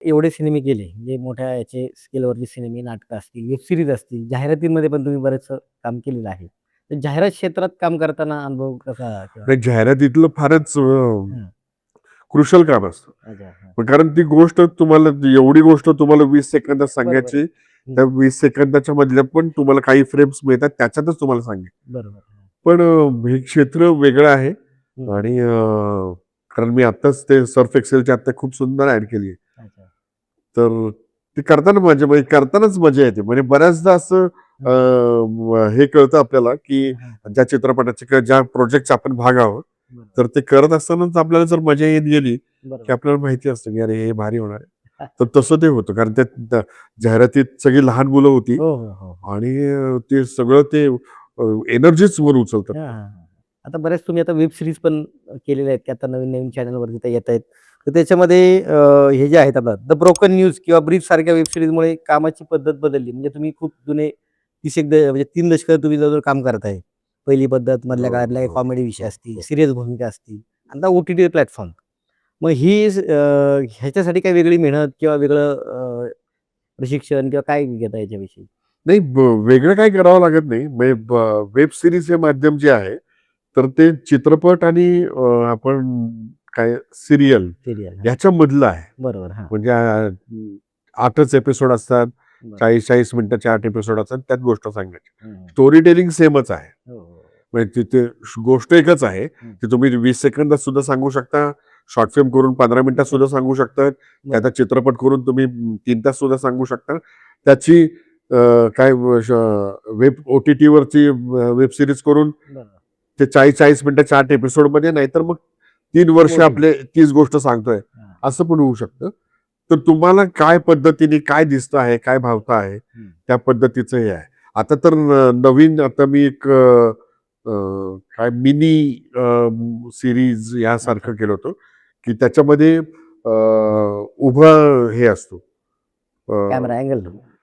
एवढे सिनेमे केले, म्हणजे मोठ्या याचे स्केलवरचे सिनेमे, नाटकं असतील, वेब सीरीज असतील, जाहिरातींमध्ये पण तुम्ही बरेचसं काम केलेलं आहे. तर जाहिरात क्षेत्रात काम करताना अनुभव कसा किंवा नाही, जाहिरातीतलं फारच हां. क्रुशल काम असतं. अच्छा. हां. पण कारण ती गोष्ट तुम्हाला एवढी गोष्ट तुम्हाला 20 सेकंदात बरोबर आहे. सांगायची, हं. त्या 20 सेकंदाच्या मधल्या पण तुम्हाला काही फ्रेम्स मिळतात त्याच्यातच तुम्हाला सांगेल. बरोबर. हां. पण हे क्षेत्र वेगळं आहे हं. आणि कारण मी आत्ताच ते सर्फ एक्सेलची आत्ता खूप सुंदर ॲड केली आहे. अच्छा. तर ते करताना म्हणजे करतानाच मजा येते. म्हणजे बऱ्याचदा असं हं. हे कळतं आपल्याला, की हां. ज्या चित्रपटाचे किंवा ज्या प्रोजेक्टचा आपण भाग आहोत, बरोबर. तर ते करत असतानाच आपल्याला जर मजा येत गेली, की बरोबर. आपल्याला माहिती असतं, की अरे हे भारी होणार आहे. तर तसं ते होतं. कारण त्या जाहिरातीत सगळी लहान मुलं होती हो, हो, हो, हो. आणि ते सगळं ते एनर्जीच वर उचलतात हां, ते. हां, हां. आता बऱ्याच तुम्ही आता वेब सीरीज पण केलेल्या आहेत, की आता नवीन-नवीन चॅनलवरती त्या येतायत. तर त्याच्यामध्ये हे जे आहेत आता द ब्रोकन न्यूज किंवा ब्रीफ सारख्या वेब सीरीजमुळे कामाची पद्धत बदलली. म्हणजे तुम्ही खूप जुने 30 एक म्हणजे 3 दशकं तुम्ही जवळ काम करताय. पहिली पद्धत, मधल्या हो, काळातल्या हो, कॉमेडी विषय हो, असतील, हो. सीरियस भूमिका असतील. आता ओ-टी-टी प्लॅटफॉर्म. मग ही ह्याच्यासाठी काही वेगळी मेहनत किंवा वेगळं प्रशिक्षण किंवा काय घेता याच्याविषयी? नाही, वेगळं काही करावं लागत नाही. म्हणजे वेब सीरीज हे माध्यम जे आहे, तर ते चित्रपट आणि आपण काय सीरियल सीरियल. हां. ह्याच्यामधलं आहे. बरोबर. हां. म्हणजे 8च एपिसोड असतात. बरं. 40-40 मिनिटाचे 8 एपिसोड असतात. त्यात गोष्ट सांगायची. हं, हं. स्टोरी टेलिंग सेमच आहे. हो, हो. म्हणजे तिथे गोष्ट एकच आहे, हं. की तुम्ही 20 सेकंदात सुद्धा सांगू शकता. शॉर्ट फिल्म करून 15 मिनिटात सुद्धा सांगू शकता. बरं. त्याचा चित्रपट करून तुम्ही 3 तास सुद्धा सांगू शकता. त्याची काय वेब ओ-टी-टीवरची वेब सीरीज करून बरं. ते 40-40 मिनिटाच्या 8 एपिसोडमध्ये, नाहीतर मग 3 वर्ष मोठी. आपले तीच गोष्ट सांगतोय, हां. असं पण होऊ शकतं. तर तुम्हाला काय पद्धतीने काय दिसतं आहे, काय भावतं आहे, हं. त्या पद्धतीचं हे आहे. आता तर नवीन आता मी एक अ, काय मिनी सीरीज अच्छा. यासारखं केलं होतं, की त्याच्यामध्ये उभं हे असतो. Camera angle.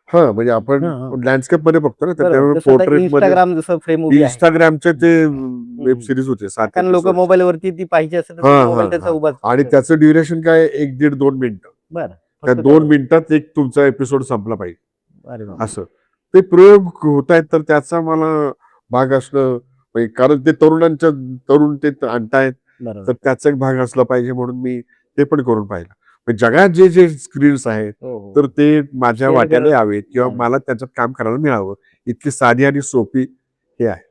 हां, म्हणजे आपण हां, हां. लँडस्केपमध्ये बघतो ना, तर बरोबर. त्यामुळे जसं आता पोर्ट्रेटमध्ये Instagram जसं फ्रेम उभी आहे. Instagramचे हं. ते हं, वेब हं. सीरीज होते 7 कारण लोकं एपिसोड्स. मोबाईलवरती ती पाहिजे असेल तर तो हां, मोबाईल हां, त्याचा हां. उभाच आणि ठेवतो. त्याचं ड्युरेशन काय 1 दीड 2 मिनिटं. बरं. त्या फक्त 2 तेवढंच. मिनिटात एक तुमचा एपिसोड संपला पाहिजे. अरे बापरे! असं. ते प्रयोग होतायत, तर त्याचा मला भाग असणं म्हणजे कारण ते तरुण ते आणतायत, तर बरोबर. त्याचा एक भाग असला पाहिजे म्हणून मी ते पण करून पाहिलं. म्हणजे जगात जे स्क्रीन्स आहेत, हो, हो. तर ते माझ्या शेअर वाट्याला करत यावेत किंवा यावे. मला त्याच्यात काम करायला मिळावं. इतकी साधी आणि सोपी हे आहे.